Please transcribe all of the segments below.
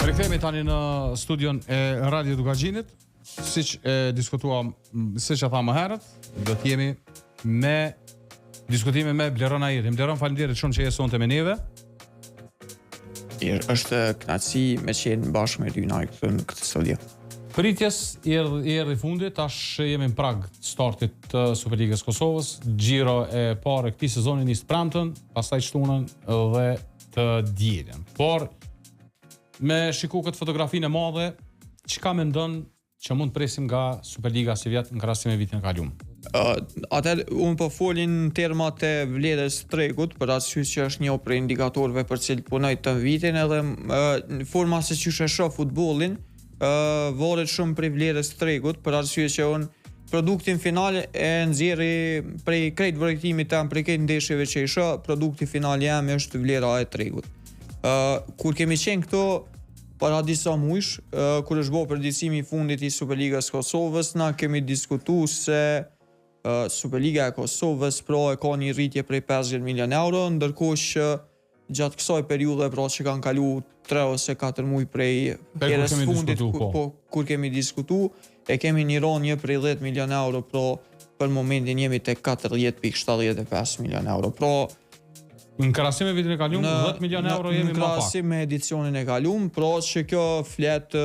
Rikthehemi tani në studion e Radio Dukagjinit. Siç e diskutuam, siç e tha më herët, do të jemi me diskutime me Bleron Ahirin. Bleron, faleminderit shumë që je sonte me neve. Është kënaqësi me qenë bashkë me ty në këtë studio. Pritjes erdhi fundi, tash jemi në prag startit të Superligës Kosovës. Xhiro e parë e këtij sezoni nis premten, pastaj shtunën dhe të dielën. Por me shiku këtë fotografinë e madhe, çka mendon që mund të presim nga Superliga si vjet në krahasim me vitin e kaluar? Atëherë unë po folin termat e vlerës së tregut, për arsye që është një prej indikatorëve për cilët punoj të vitin, edhe në forma se çu e shoh futbollin, varet shumë prej vlerës së tregut, për arsye që unë produktin final e nxjerri prej krejt vërtetimit tam, prej krejt ndeshjeve që i shoh, produkti final jam është vlera e tregut. Kur kemi qenë këto para disa muajsh, kur është bërë përditësimi i fundit i Superligës Kosovës, na kemi diskutuar se Superliga e Kosovës e ka një rritje prej 50 milion euro, ndërkohë që gjatë kësaj periudhe që kanë kaluar 3 ose 4 muaj prej herës fundit kur kemi diskutuar, e kemi një rënje prej 10 milion euro, për momentin jemi te 40.75 milion euro. Në krahasim me vitin e kaluar, 10 milion euro jemi më pak. Në krahasim me edicionin e kaluar, që kjo flet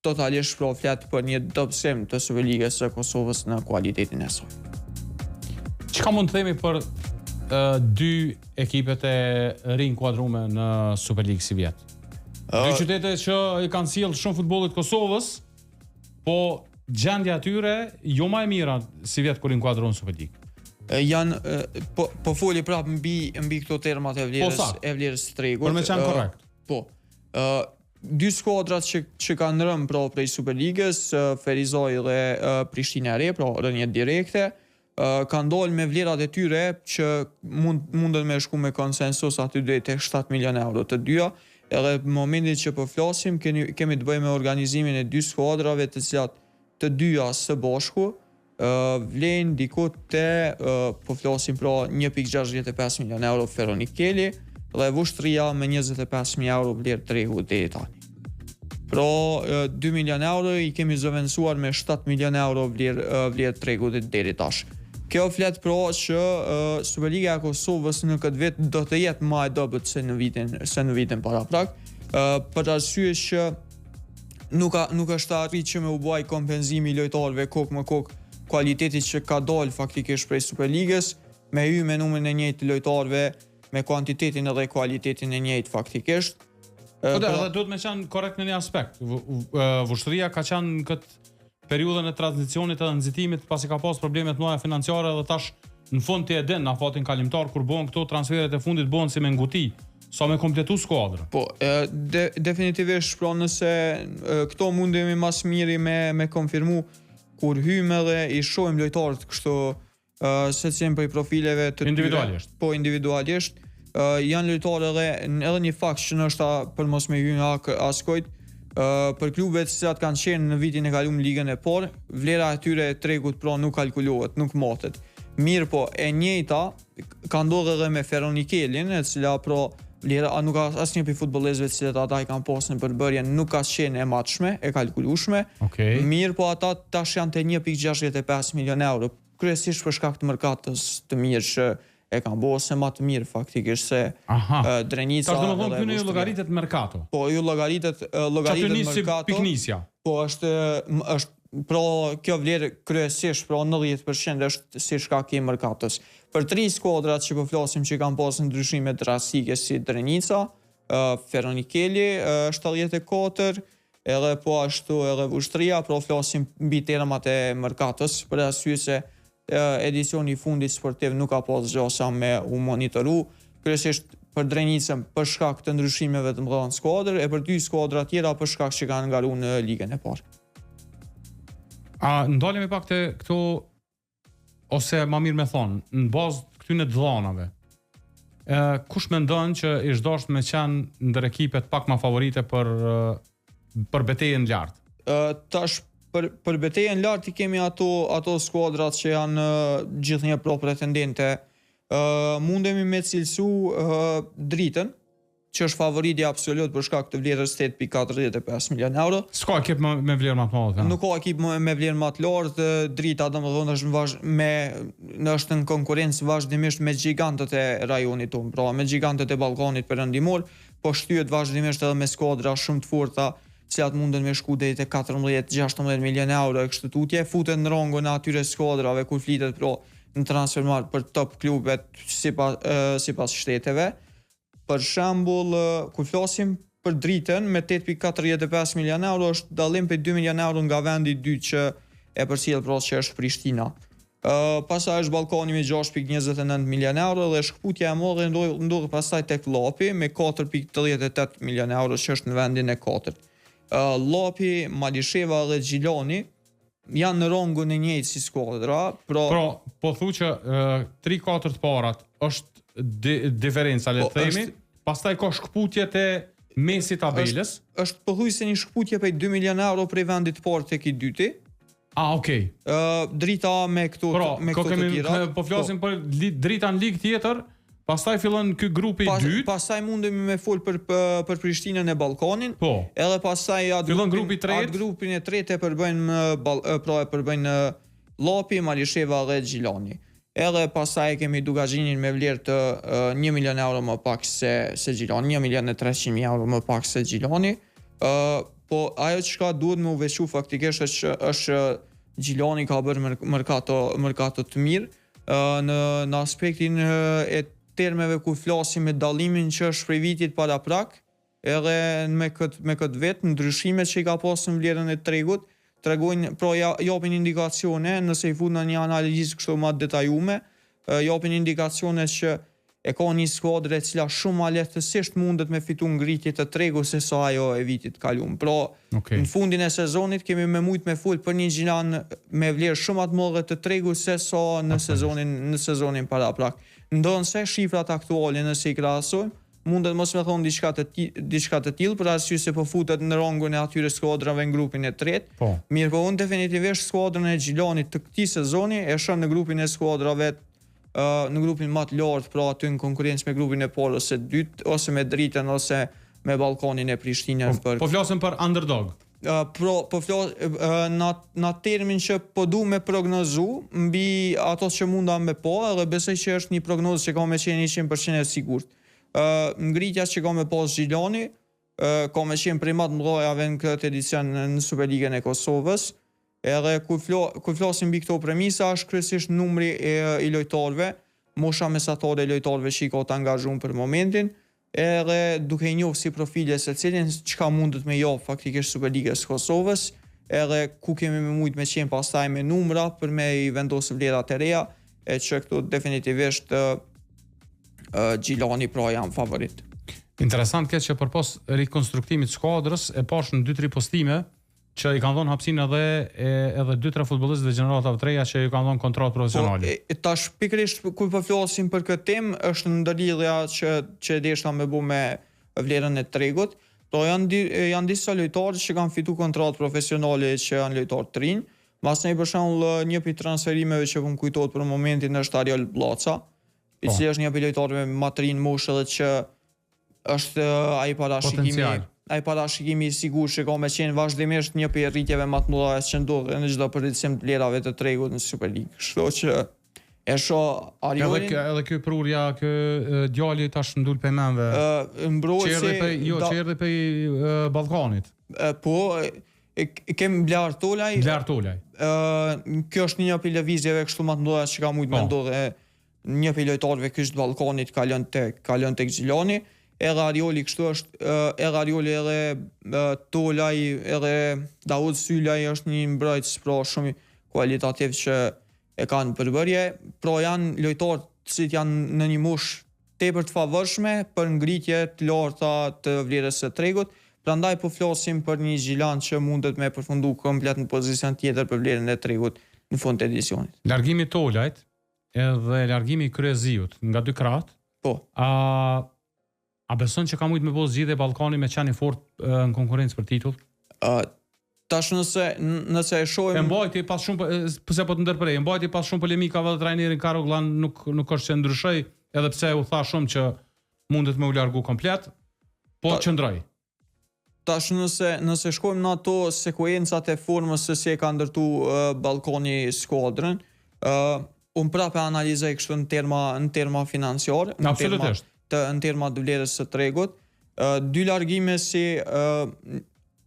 totalisht flet për një dobësim të Superligës së Kosovës në kualitetin e saj. Çka mund të themi për dy ekipet e rinkuadrume në Superligë si vjet? Dy qytete që i kanë sjellë shumë futbollit Kosovës, po gjendja atyre jo më e mira si vjet kur rinkuadrohen Superligë. Po foli prap mbi këto termat e vlerës së tregut. Për me qenë korrekt. Po. Dy skuadrat që kanë rënë prej Superligës, Ferizaj dhe Prishtina e Re, rënje direkte, kanë dalë me vlerat e tyre që mundën me shku me konsensus aty deri tek 7 milion euro të dyja, edhe në momentin që po flasim kemi të bëjmë me organizimin e dy skuadrave të cilat të dyja së bashku vlen diku te po flasim 1.65 milion euro Feronikeli dhe Vushtria me 25.000 euro vlerë tregu deri tani. 2 milion euro i kemi zëvendësuar me 7 milion euro vlerë tregu deri tash. Kjo flet që Superliga e Kosovës në këtë vit do të jetë më e dobët se në vitin paraprak, për arsye që nuk është arrit që me u baj kompenzimi lojtarëve kokë më kokë kualitetit që ka dalë faktikisht prej Superligës, me hy me numrin e njëjtë lojtarëve, me kuantitetin edhe kualitetin e njëjtë faktikisht. Edhe duhet me qenë korrekt në një aspekt. Vushtria ka qenë në këtë periudhën e tranzicionit edhe nxitimit, pasi ka pas probleme të mëdha financiare dhe tash në fund ti e din na fatin kalimtar kur bëhen këto transferet e fundit bëhen si me nguti, sa me kompletu skuadrën. Po, definitivisht nëse këto mundemi mas miri me konfirmu kur hymë dhe i shohim lojtarët kështu secilin prej profileve të individualisht. Po, individualisht. Janë lojtarë edhe një fakt që nështë për mos me hynë askojt, për klubet që kanë qenë në vitin e kaluar në ligën e parë, vlera e tyre tregut nuk kalkulohet, nuk matet. Mirë po, e njëjta ka ndodhur edhe me Feronikelin, e cila vlera nuk ka asnjë prej futbollistëve të cilët ata i kanë pasur në përbërje nuk ka qenë e matshme, e kalkulueshme. Mirë po, ata tash janë te 1.65 milion euro, kryesisht për shkak të merkatos të mirë që e kanë bërë se më të mirë faktikisht se Drenica. Tash domethënë këtu ju llogaritet merkato. Po, ju llogaritet merkato. Piknisja. Po, është kjo vlerë kryesisht 90% është si shkak i merkatos. Për 3 skuadrat që po flasim që kanë pasur ndryshime drastike si Drenica, Feronikeli 74, edhe po ashtu edhe Vushtria, flasim mbi termat e merkatos, për arsye se edicioni i fundit sportiv nuk ka pas gjë sa me u monitoru, kryesisht për Drenicën për shkak të ndryshimeve të mëdha në skuadër, e për 2 skuadra tjera për shkak që kanë ngaruar në ligën e parë. Ndalemi pak te këto, ose ma mirë me thonë, në bazë këtyne dhënave. Kush mendon që është dashur me qenë ndër ekipet pak më favorite për betejën lartë? Tash për betejën lartë i kemi ato skuadrat që janë gjithnjë pretendente. Mundemi me cilësu Dritën, që është favoriti absolut për shkak të vlerës 8.45 milion euro. S'ka ekip me vlerë më të madhe. Nuk ka ekip me vlerë më të lartë, Drita domethënë është në konkurrencë vazhdimisht me gjigantët e rajonit tonë, pra me gjigantët e Ballkanit perëndimor, po shtyhet vazhdimisht edhe me skuadra shumë të forta, të cilat munden me shku deri te 14-16 milion euro e kështu tutje, futen në rangun e atyre skuadrave kur flitet në transfermarkt për top klubet sipas shteteve. Për shembull, kur flasim për Dritën me 8.45 milion euro është dallim për 2 milion euro nga vendi i dytë që e përcjell pra që është Prishtina. Pastaj është Ballkani me 6.29 milion euro dhe shkputja e madhe ndodh pastaj tek Llapi me 4.88 milion euro që është në vendin e katërt. Llapi, Malisheva dhe Xhilani janë në rangun e njëjtë si skuadra, po thu që 3-4 parat është diferenca le të themi. Pastaj ka shkputjet e mesi tabelës. Është pothuajse një shkputje për 2 milion euro prej vendit të parë tek i dyti. Okay. Drita me këto të tjera. Po flasim për Drita në ligë tjetër, pastaj fillon ky grupi i dytë. Pastaj mundemi me fol për Prishtinën e Ballkanin. Po. Edhe pastaj fillon grupi i tretë. Grupin e tretë e përbëjnë Llapi, Malisheva dhe Xhilani. Edhe pastaj kemi Dugazhinin me vlerë të 1 milion euro më pak se Xhilani, 1.300.000 euro më pak se Xhilani. Po ajo çka duhet me u veçu faktikisht është Xhilani ka bërë merkato të mirë në aspektin e termeve ku flasim me dallimin që është prej vitit para prak, edhe me këtë vetë ndryshimet që i ka pasur në vlerën e tregut, tregojnë, japin indikacione, nëse i fut në një analizë kështu më detajume, japin indikacione që e ka një skuadër e cila shumë më lehtësisht mundet me fitu ngritje të tregut se sa ajo e vitit kaluar. Në fundin e sezonit kemi me fol për një Xhilan me vlerë shumë më të madhe të tregut se sa në sezonin paraprak. Ndonse shifrat aktuale nëse i krahasojmë, mundet mos me thonë diçka të tillë për arsye se po futet në rangun e atyre skuadrave në grupin e tretë. Mirë, po unë definitivisht skuadrën e Xhilanit të këtij sezoni e shoh në grupin e skuadrave në grupin më të lartë, pra aty në konkurrencë me grupin e parë ose dytë, ose me Dritën ose me Ballkanin e Prishtinës. Po flasim për underdog. Po flas në termin që po du me prognozu mbi ato që munda me po, edhe besoj që është një prognozë që ka me qenë 100% e sigurt. Ngritja që ka me pas Xhilani, ka me qenë prej më të mëdhajave në këtë edicion në Superligën e Kosovës, edhe kur flasim mbi këto premisa është kryesisht numri i lojtarëve, mosha mesatare e lojtarëve që i ka të angazhuar për momentin, edhe duke i njohur si profile secilin çka mundet me jap faktikisht Superligës Kosovës, edhe ku kemi me mujt me qenë pastaj me numra për me i vendosur vlerat e reja, e që këtu definitivisht Xhilani pra janë favorit. Interesant këtë që përpos rikonstruktimit skuadrës e pash në 2-3 postime që i kanë dhënë hapësinë edhe 2-3 futbollistë dhe gjeneratave të reja që i kanë dhënë kontratë profesionale. Tash pikërisht kur po flasim për këtë temë është ndërlidhja që deshta me bu me vlerën e tregut. Po janë disa lojtarë që kanë fitu kontratë profesionale që janë lojtarë të rinj. Masnej për shembull një prej transferimeve që më kujtohet për momentin është Ariel Blaca, i cili është një lojtar me më të rinj moshë dhe që është ai parashikimi i sigurt që ka me qenë vazhdimisht një prej rritjeve më të mëdha që ndodhen në çdo përritsim të vlerave të tregut në Superligë. Kështu që e shoh Ariolin. Edhe ky prurja, ky djali tash ndul pe menve. Që erdhi pe Ballkanit. Po kem Blar Tolaj. Kjo është një prej lëvizjeve kështu më të mëdha që ka mujt me ndodhe. Një prej lojtarëve këtu të Ballkanit kalon tek Xhilani, edhe Arioli kështu është, edhe Arioli edhe Tolaj, edhe Daud Sylaj është një mbrojtës pra shumë kualitativ që e kanë përbërje, pra janë lojtarë që janë në një moshë tepër të favorshme për ngritje të larta të vlerës së tregut. Prandaj po flasim për një Xhilan që mundet me përfundu komplet në pozicion tjetër për vlerën e tregut në fund të edicionit. Largimi Tolajt edhe largimi i Kryeziut nga dy krahët. Po. A beson që ka mujt me bëj zgjidhje Ballkani me qenë fort në konkurrencë për titull? Tash nëse e shohim e mbajti pas shumë pse po të ndërprej, mbajti pas shumë polemikave dhe trajnerin Karoglan nuk është se ndryshoi, edhe pse u tha shumë që mundet me u largu komplet. Po qëndroj. Tash nëse shkojmë në ato sekuencat e formës se si e ka ndërtu Ballkoni skuadrën, unë prapë analizoj kështu në terma financiare, Absolutisht. në terma të vlerës së tregut. Dy largime si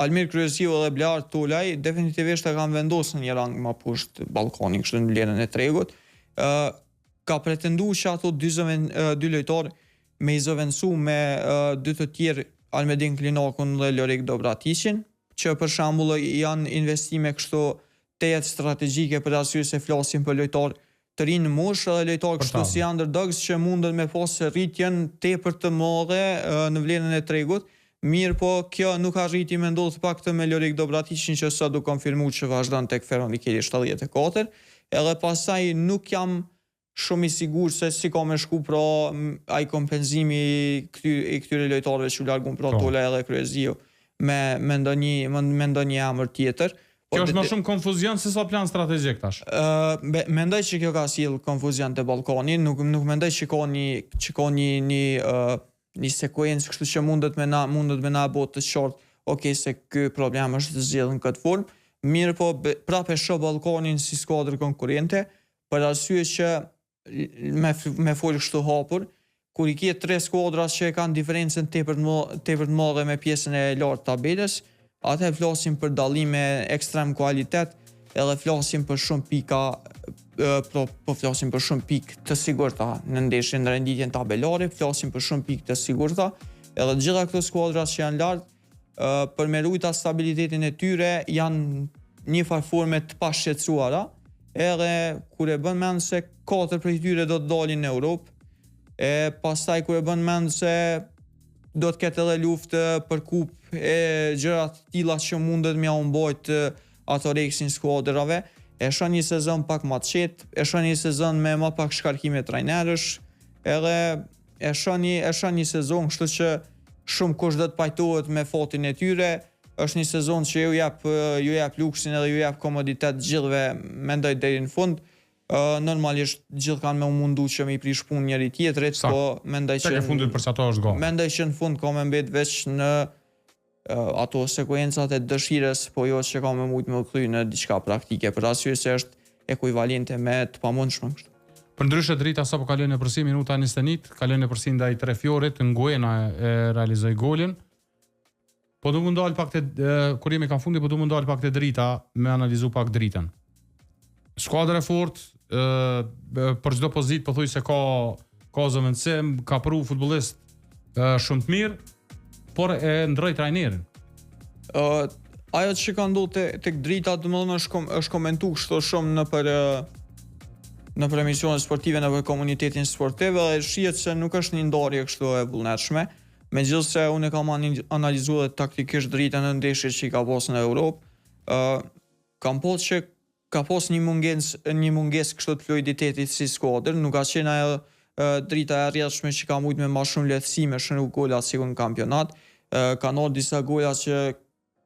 Almir Kryeziu dhe Blar Tulaj definitivisht e kanë vendosur në një rang më poshtë Ballkoni kështu në vlerën e tregut. Ka pretenduar që ato dy lojtarë me i zëvendësu me dy të tjerë Almedin Klinokun dhe Lorik Dobraticin, që për shembull janë investime kështu tejet strategjike për arsye se flasim për lojtarë të rinë në moshë dhe lojtarë kështu si underdogs që mundën me pas rritjen tepër të madhe në vlerën e tregut. Mirë po, kjo nuk arriti me ndodhë pak të me Lorik Dobraticin që sa du konfirmu që vazhdan tek Feronikeli 74, edhe pasaj nuk jam shumë i sigur se si ka me shku pra ai kompenzimi i këtyre lojtarëve që u largun pra Tola edhe Kryeziu me ndonjë emër tjetër. Kjo është më shumë konfuzion se sa plan strategjik tash. Mendoj që kjo ka sjell konfuzion te Ballkoni, nuk mendoj që ka një sekuencë kështu që mundet me na botë të qartë, okay, se ky problem është të zgjidhur në këtë formë. Mirë po, prapë shoh Ballkonin si skuadër konkurrente, për arsye që me fol kështu hapur, kur i kje 3 skuadras që kanë diferencën tepër të madhe me pjesën e lartë tabelës, atë flasim për dallime ekstrem kualitet, edhe flasim për shumë pika, po flasim për shumë pikë të sigurta në ndeshjen në renditjen tabelare, flasim për shumë pikë të sigurta, edhe gjitha këto skuadras që janë lart, për me rujta stabilitetin e tyre janë një farë forme të pashqetësuara, edhe kur e bën mend se 4 prej tyre do të dalin në Europë, e pastaj kur e bën mend se do të ketë edhe luftë për kupë e gjëra të tilla që mundet m'ia humbojt ato reksin skuadrave, e shon një sezon pak më të qetë, e shon një sezon me më pak shkarkime trajnerësh, edhe e shon një sezon kështu që shumë kush do të pajtohet me fatin e tyre. Është një sezon që ju jap luksin edhe ju jap komoditet gjithëve, mendoj deri në fund. Normalisht gjithë kanë me u mundu që me i prish punë njëri tjetrit, po mendoj që në fundit për çato është gol. Mendoj që në fund ka me mbet veç në ato sekuencat e dëshirës, po jo që ka me mujt me u kthy në diçka praktike, për arsye se është ekuivalente me të pamundshme kështu. Përndryshe drita sapo kaloi në përsi minuta 21, kaloi në përsi ndaj Trefiorit, Nguena e realizoi golin. Po du më ndalë pak të, kur jemi ka fundi, po du më ndalë pak të drita, me analizu pak dritën. Skuadër e fort, për çdo pozitë po thuj se ka zëvendësim, ka pru futbollist shumë të mirë, por e ndroi trajnerin. Ajo që ka ndodhur tek drita, domethënë është komentuar kështu shumë në emisionet sportive, në komunitetin sportiv, dhe shihet se nuk është një ndarje kështu e vullnetshme. Megjithëse unë kam analizuar taktikisht dritën në ndeshjet që i ka pasur në Europë, kam pasur që ka pasur një mungesë kështu të fluiditetit si skuadër, nuk ka qenë ajo drita e arritshme që ka mujt me më shumë lehtësi me shënu gola si në kampionat. Kanë ardhur disa gola që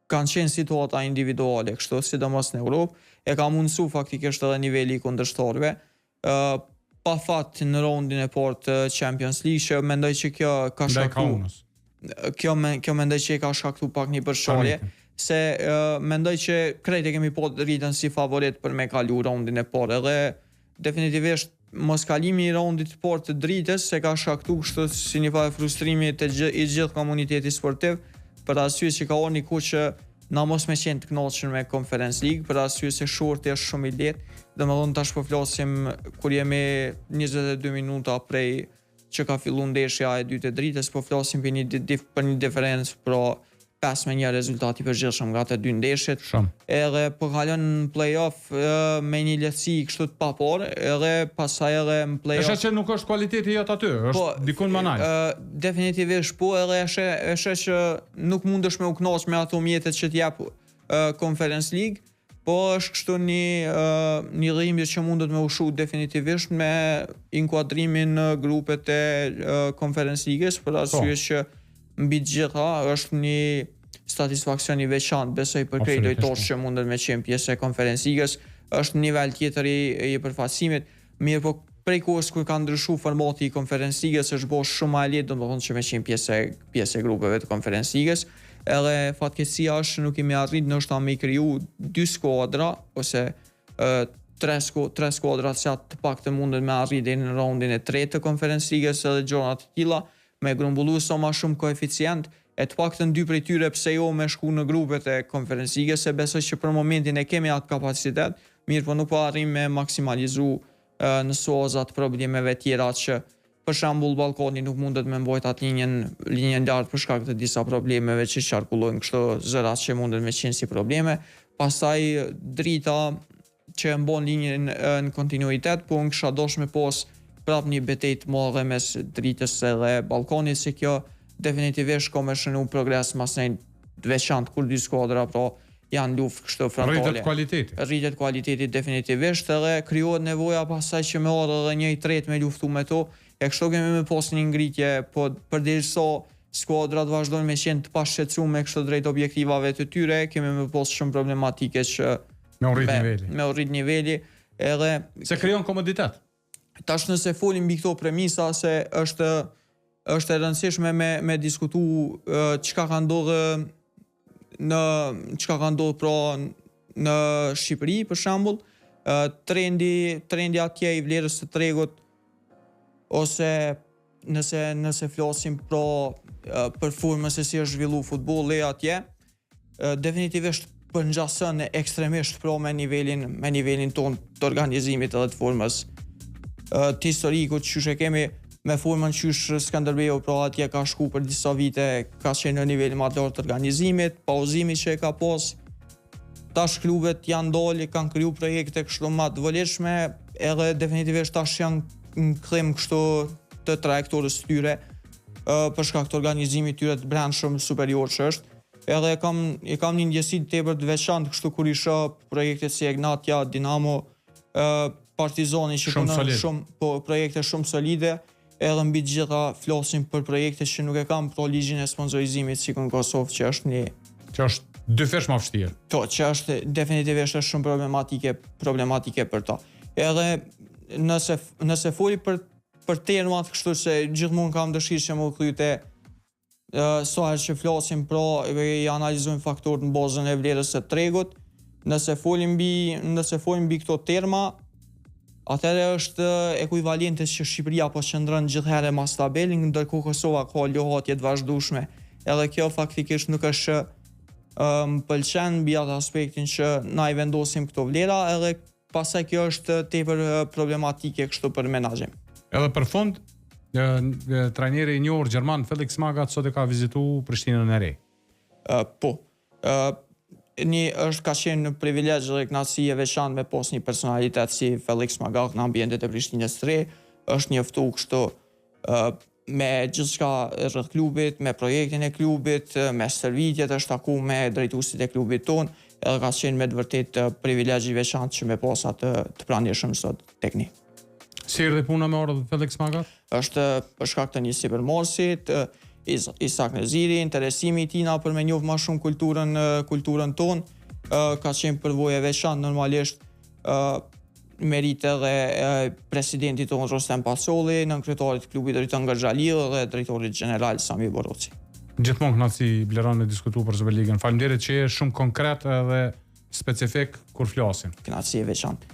kanë qenë situata individuale kështu, sidomos në Europë, e ka mundësu faktikisht edhe niveli i kundërshtarëve. Pa fat në raundin e parë të Champions League, që mendoj që kjo ka shkaktuar. Kjo mendoj që ka shkaktuar pak një përshorje, se mendoj që krejt e kemi po dritën si favorit për me kalu raundin e parë, edhe definitivisht mos kalimi i raundit të parë të dritës se ka shkaktuar kështu si një farë frustrimi i gjithë komuniteti sportiv, për arsye që ka orë një ku që na mos me qenë të kënaqur me Conference League, për arsye se shorti është shumë i lehtë. Domethënë tash po flasim kur jemi 22 minuta prej që ka filluar ndeshja e dytë e dritës, po flasim për një diferencë pro 5-1 rezultati i përgjithshëm nga të dy ndeshjet. Edhe po kalon në play-off me një lehtësi kështu të paparë, edhe pastaj edhe në play-off. Është që nuk është kualiteti jot aty, është dikun më lart. Definitivisht po, edhe është që nuk mundesh me u kënaqur me ato mjetet që t'jap Conference League, po është kështu një dhimbje që mundet me ushu definitivisht me inkuadrimin në grupet e Conference League-s, për arsye që mbi gjitha është një satisfaksion i veçantë, besoj për krejt lojtarë që mundet me qenë pjesë e Conference League-s, është nivel tjetër i përfaqësimit. Mirë po prej kohës kur ka ndryshuar formati i Conference Ligës është bërë shumë më e lehtë, domethënë që me qenë pjesë e grupeve të Conference Ligës. Edhe fatkeqësia është nuk kemi arrit ndoshta me kriju 2 skuadra ose 3 skuadra që të paktën mundet me arrit deri në raundin e 3 të Conference Ligës edhe gjëra të tilla, me grumbulluar sa më shumë koeficient, e të paktën 2 prej tyre pse jo me shku në grupet e Conference Ligës, se besoj që për momentin e kemi atë kapacitet, mirë po nuk po arrim me maksimalizu në soza të problemeve tjera që për shembull Ballkoni nuk mundet me mbajt atë linjën lart për shkak të disa problemeve që qarkullojnë, kështu zërat që mundet me qenë si probleme. Pastaj drita që mbon linjën në kontinuitet, po unë kisha dosh me pas prap një betejë të madhe mes dritës edhe Ballkonit, se kjo definitivisht ka me shënu progres masnej të veçantë kur 2 skuadra janë luftë kështu frontale. Rritet kualiteti definitivisht, edhe krijohet nevoja pastaj që me ardhë edhe një i tretë me luftu me to, e kështu kemi me pas një ngritje, po përderisa skuadrat vazhdojnë me qenë të pashqetësuar kështu drejt objektivave të tyre, kemi me pas shumë problematike që me urrit niveli, edhe se krijon komoditet. Tash nëse folim mbi këto premisa, se është e rëndësishme me diskutu çka ka ndodhur në Shqipëri, për shembull, trendi atje i vlerës së tregut, ose nëse flasim performance se si është zhvillu futbolli atje, definitivisht përngjason ekstremisht me nivelin ton të organizimit edhe të formës. Të historikut që e kemi me formën qysh Skënderbeu atje ka shku për disa vite, ka qenë në nivel më të lartë të organizimit, pauzimi që e ka pas, tash klubet janë dalë, kanë kriju projekte kështu më të vëlefshme, edhe definitivisht tash janë në kthim kështu të trajektorës tyre, për shkak të organizimit tyre të brendshëm superior që është. Edhe e kam një ndjesi tepër të veçantë kështu kur isha projekte si Egnatja, Dinamo, Partizani që kanë shumë projekte shumë solide, edhe mbi të gjitha flasim për projekte që nuk e kam pro ligjin e sponsorizimit si në Kosovë, që është 2 fesh më vështirë. Që është definitivisht është shumë problematike për ta. Edhe nëse foli për termat kështu se gjithmonë kam dëshirë që më kthye sa herë që flasim i analizojmë faktorët në bazën e vlerës së tregut, nëse folim mbi këto terma, atëherë është ekuivalente që Shqipëria po qëndron gjithherë mas tabelin, ndërkohë Kosova ka lohatje të vazhdueshme. Edhe kjo faktikisht nuk është më pëlqen mbi atë aspektin që na i vendosim këto vlera, edhe pastaj kjo është tepër problematike kështu për menaxhim. Edhe për fund, trajneri i njohur gjerman Felix Magath sot e ka vizituar Prishtinën e Re. Po. Ka qenë privilegj dhe kënaqësi e veçantë me pas një personalitet si Felix Magath në ambientet e Prishtinës së Re, është njoftu kështu me gjithçka rreth klubit, me projektin e klubit, me stërvitjet, është taku me drejtuesit e klubit ton, edhe ka qenë me të vërtet privilegj i veçantë që me pas atë të pranishëm sot tek ne. Si erdhi puna me orë Felix Magath? Është për shkak të një sipërmarrësit, Isak Neziri, interesimi i tina për me njohë më shumë kulturën tonë, ka qenë përvojë e veçantë normalisht merite dhe presidentit tonë Rostem Pasolli, nënkryetarit klubit Dritan Gërxhalio dhe drejtorit general Sami Boroci. Gjithmonë kënaqësi Bleran me diskutu për Superligën. Faleminderit që je shumë konkret edhe specifik kur flasim. Kënaqësi e veçantë.